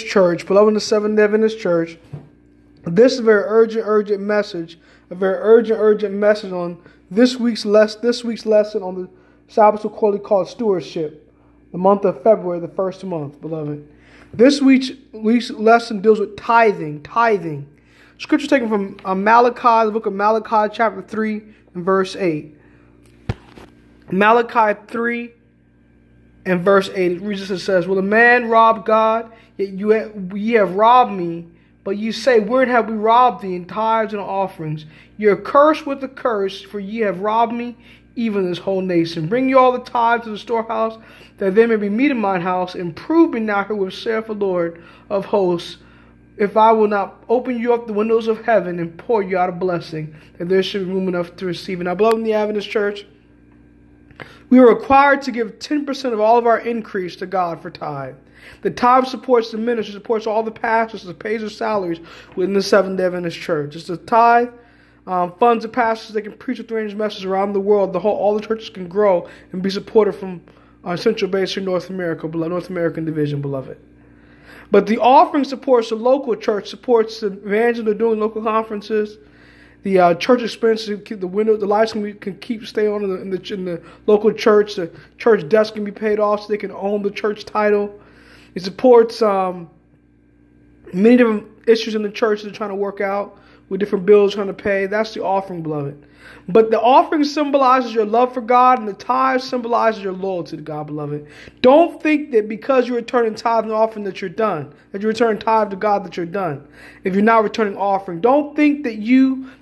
Church, beloved in the Seventh-day Adventist Church, this is a very urgent message, on this week's lesson on the Sabbath School Quarterly called Stewardship, the month of February, the first month, beloved. This week's lesson deals with tithing. Scripture taken from Malachi, the book of Malachi, chapter 3 and verse 8. Malachi 3 and verse 8, it reads, it says, "Will a man rob God? Yet ye have robbed me. But ye say, wherein have we robbed thee? In tithes and offerings. Ye are cursed with a curse, for ye have robbed me, even this whole nation. Bring ye all the tithes to the storehouse, that there may be meat in mine house. And prove me now herewith, saith the Lord of hosts, if I will not open you up the windows of heaven and pour you out a blessing, that there should be room enough to receive it." Now, beloved in the Adventist Church, we are required to give 10% of all of our increase to God for tithe. The tithe supports the ministry, supports all the pastors, it pays their salaries within the Seventh-day Adventist Church. It's the tithe funds the pastors. They can preach with strange messages around the world. All the churches can grow and be supported from our central base in North America, North American division, beloved. But the offering supports the local church, supports the evangelism they're doing, local conferences. The church expenses can keep the lights can stay on in the local church. The church desk can be paid off so they can own the church title. It supports many different issues in the church they're trying to work out with different bills trying to pay. That's the offering, beloved. But the offering symbolizes your love for God, and the tithe symbolizes your loyalty to God, beloved. Don't think that because you're returning tithe and offering that you're done, that you return tithe to God that you're done. If you're not returning offering, don't think that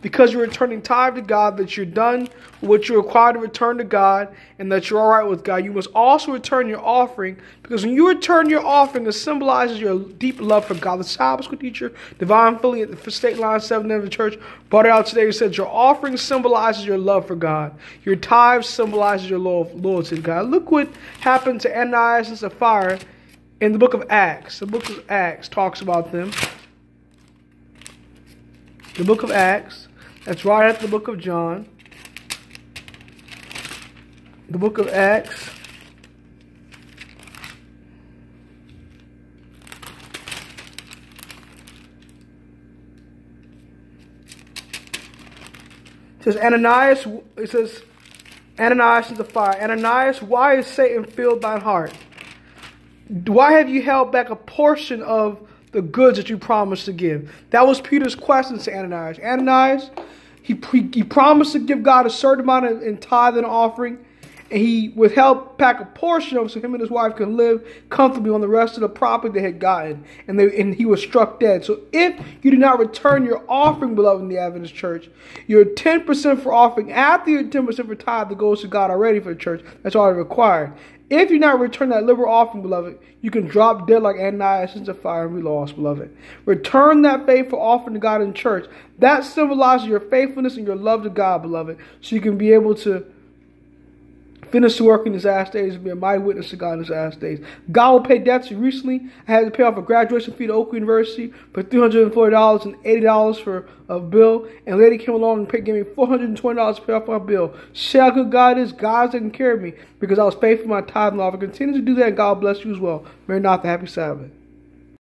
because you're returning tithe to God, that you're done with what you're required to return to God and that you're all right with God. You must also return your offering, because when you return your offering, it symbolizes your deep love for God. The Sabbath School teacher, divine affiliate for State Line 7 of the church, brought it out today. He said, your offering symbolizes your love for God. Your tithe symbolizes your loyalty to God. Look what happened to Ananias and Sapphira in the book of Acts. The book of Acts talks about them. The book of Acts, that's right after the book of John. The book of Acts. It says, Ananias and Sapphira, "Ananias, why is Satan filled thine heart? Why have you held back a portion of the goods that you promised to give?" That was Peter's question to Ananias. Ananias, he promised to give God a certain amount in tithe and offering, and he withheld back a portion of it so him and his wife can live comfortably on the rest of the property they had gotten, and he was struck dead. So if you do not return your offering, beloved in the Adventist Church, your 10% for offering after your 10% for tithe that goes to God already for the church, that's already required. If you not return that liberal offering, beloved, you can drop dead like Ananias and Sapphira and be lost, beloved. Return that faithful offering to God in church. That symbolizes your faithfulness and your love to God, beloved, so you can be able to finish the work in his last days and be a mighty witness to God in his last days. God will pay debts. Recently, I had to pay off a graduation fee to Oak University for $340 and $80 for a bill. And a lady came along and gave me $420 to pay off my bill. See how good God is. God's taking care of me because I was faithful to my tithe and offering. Continue to do that, and God bless you as well. May not the happy Sabbath.